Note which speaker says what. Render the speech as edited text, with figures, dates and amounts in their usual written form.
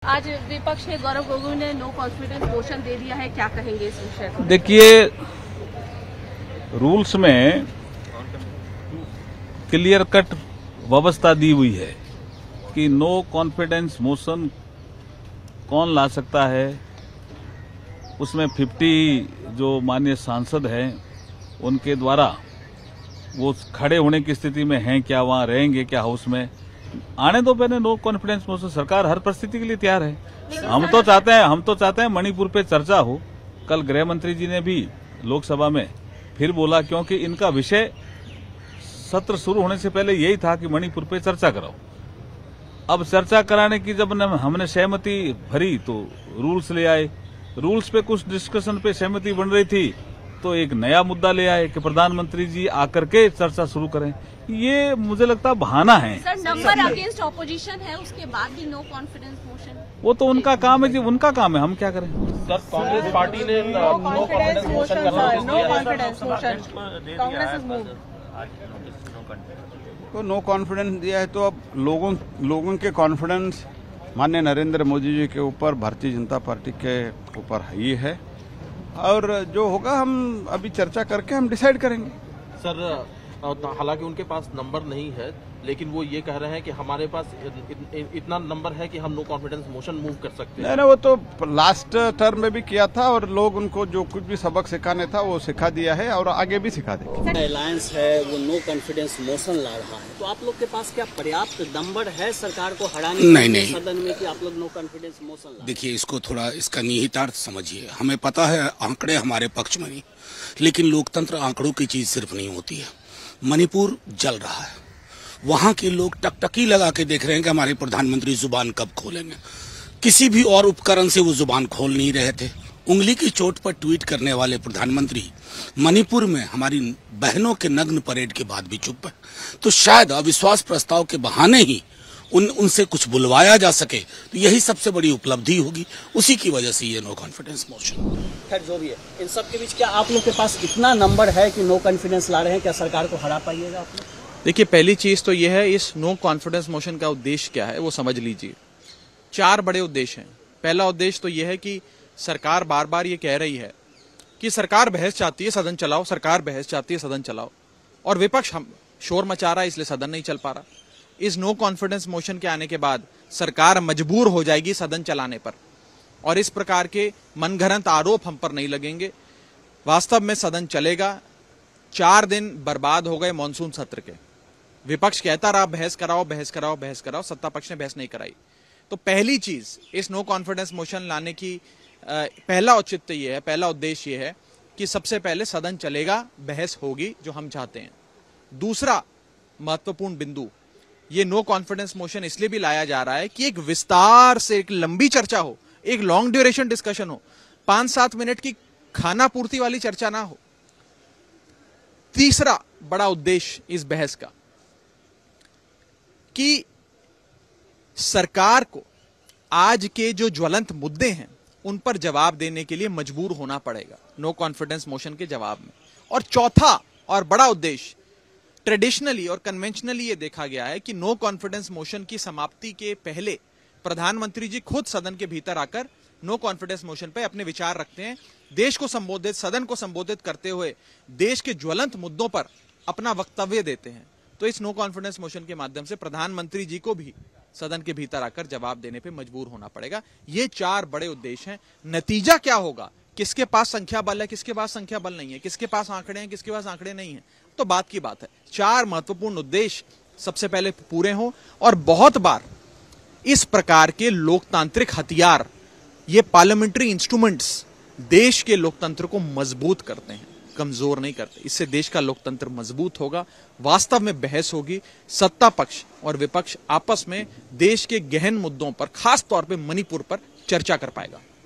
Speaker 1: आज विपक्ष ने गौरव गोगोई ने नो कॉन्फिडेंस मोशन दे दिया है, क्या कहेंगे इस विषय पर?
Speaker 2: देखिए, रूल्स में क्लियर कट व्यवस्था दी हुई है कि नो कॉन्फिडेंस मोशन कौन ला सकता है। उसमें 50 जो माननीय सांसद हैं उनके द्वारा वो खड़े होने की स्थिति में हैं क्या, वहां रहेंगे क्या हाउस में, आने दो पहले नो कॉन्फिडेंस मोशन। सरकार हर परिस्थिति के लिए तैयार है। हम तो चाहते हैं मणिपुर पे चर्चा हो। कल गृह मंत्री जी ने भी लोकसभा में फिर बोला, क्योंकि इनका विषय सत्र शुरू होने से पहले यही था कि मणिपुर पे चर्चा कराओ। अब चर्चा कराने की जब हमने सहमति भरी तो रूल्स ले आए। रूल्स पे कुछ डिस्कशन पे सहमति बन रही थी तो एक नया मुद्दा ले आए कि प्रधानमंत्री जी आकर के चर्चा शुरू करें। ये मुझे लगता है बहाना है।
Speaker 1: सर, नंबर अगेंस्ट ऑपोजिशन है, उसके बाद भी नो कॉन्फिडेंस मोशन,
Speaker 2: वो तो उनका काम है जी, उनका काम है, हम क्या करें।
Speaker 3: सर, कांग्रेस पार्टी ने नो कॉन्फिडेंस मोशन
Speaker 4: को नो कॉन्फिडेंस दिया है, तो अब लोगों के कॉन्फिडेंस माननीय नरेंद्र मोदी जी के ऊपर, भारतीय जनता पार्टी के ऊपर ही है। और जो होगा हम अभी चर्चा करके हम डिसाइड करेंगे।
Speaker 3: सर, हालांकि उनके पास नंबर नहीं है, लेकिन वो ये कह रहे हैं कि हमारे पास इतना नंबर है कि हम नो कॉन्फिडेंस मोशन मूव कर सकते हैं।
Speaker 4: नहीं, वो तो लास्ट टर्म में भी किया था और लोग उनको जो कुछ भी सबक सिखाने था वो सिखा दिया है और आगे भी सिखा देंगे।
Speaker 5: अलायंस है वो नो कॉन्फिडेंस मोशन ला रहा है, तो आप लोग के पास क्या पर्याप्त नंबर है सरकार को हराने
Speaker 6: नहीं
Speaker 5: सदन में कि आप लोग नो कॉन्फिडेंस मोशन ला?
Speaker 6: देखिए, इसको थोड़ा इसका निहितार्थ समझिए। हमें पता है आंकड़े हमारे पक्ष में नहीं, लेकिन लोकतंत्र आंकड़ों की चीज सिर्फ नहीं होती है। मणिपुर जल रहा है, वहां के लोग टकटकी लगा के देख रहे हैं कि हमारे प्रधानमंत्री जुबान कब खोलेंगे। किसी भी और उपकरण से वो जुबान खोल नहीं रहे थे। उंगली की चोट पर ट्वीट करने वाले प्रधानमंत्री मणिपुर में हमारी बहनों के नग्न परेड के बाद भी चुप है। तो शायद अविश्वास प्रस्ताव के बहाने ही उनसे कुछ बुलवाया जा सके, तो यही सबसे बड़ी उपलब्धि होगी। उसी की वजह से ये नो कॉन्फिडेंस मोशन।
Speaker 5: खैर, जो भी है, इन सब के बीच क्या आप लोग के पास इतना नंबर है कि नो कॉन्फिडेंस ला रहे हैं? क्या सरकार को हरा पाइएगा आप लोग?
Speaker 7: देखिए, पहली चीज तो यह है, इस नो कॉन्फिडेंस मोशन का उद्देश्य क्या है वो समझ लीजिए। 4 बड़े उद्देश्य हैं। पहला उद्देश्य तो यह है कि सरकार बार बार ये कह रही है कि सरकार बहस चाहती है सदन चलाओ, सरकार बहस चाहती है सदन चलाओ, और विपक्ष हम शोर मचा रहा है, इसलिए सदन नहीं चल पा रहा। इस नो कॉन्फिडेंस मोशन के आने के बाद सरकार मजबूर हो जाएगी सदन चलाने पर, और इस प्रकार के मनगढ़ंत आरोप हम पर नहीं लगेंगे। वास्तव में सदन चलेगा। 4 दिन बर्बाद हो गए मॉनसून सत्र के। विपक्ष कहता रहा बहस कराओ, बहस कराओ, बहस कराओ, सत्ता पक्ष ने बहस नहीं कराई। तो पहली चीज इस नो कॉन्फिडेंस मोशन लाने की पहला औचित्य यह है, पहला उद्देश्य यह है कि सबसे पहले सदन चलेगा, बहस होगी, जो हम चाहते हैं। दूसरा महत्वपूर्ण बिंदु, ये नो कॉन्फिडेंस मोशन इसलिए भी लाया जा रहा है कि एक विस्तार से एक लंबी चर्चा हो, एक लॉन्ग ड्यूरेशन डिस्कशन हो, 5-7 मिनट की खाना पूर्ति वाली चर्चा ना हो। तीसरा बड़ा उद्देश्य इस बहस का कि सरकार को आज के जो ज्वलंत मुद्दे हैं उन पर जवाब देने के लिए मजबूर होना पड़ेगा नो कॉन्फिडेंस मोशन के जवाब में। और चौथा और बड़ा उद्देश्य, ट्रेडिशनली और कन्वेंशनली ये देखा गया है कि नो कॉन्फिडेंस मोशन की समाप्ति के पहले प्रधानमंत्री जी खुद सदन के भीतर आकर नो कॉन्फिडेंस मोशन पे अपने विचार रखते हैं। देश को संबोधित, सदन को संबोधित करते हुए देश के ज्वलंत मुद्दों पर अपना वक्तव्य देते हैं। तो इस नो कॉन्फिडेंस मोशन के माध्यम से प्रधानमंत्री जी को भी सदन के भीतर आकर जवाब देने पे मजबूर होना पड़ेगा। ये 4 बड़े उद्देश्य हैं। नतीजा क्या होगा, किसके पास संख्या बल है, किसके पास संख्या बल नहीं है, किसके पास आंकड़े हैं, किसके पास आंकड़े नहीं है, तो बात की बात है। 4 महत्वपूर्ण उद्देश्य सबसे पहले पूरे हों। और बहुत बार इस प्रकार के लोकतांत्रिक हथियार, ये पार्लियामेंट्री इंस्ट्रूमेंट्स देश के लोकतंत्र को मजबूत करते हैं, कमजोर नहीं करते। इससे देश का लोकतंत्र मजबूत होगा, वास्तव में बहस होगी, सत्ता पक्ष और विपक्ष आपस में देश के गहन मुद्दों पर, खास तौर पे मणिपुर पर चर्चा कर पाएगा।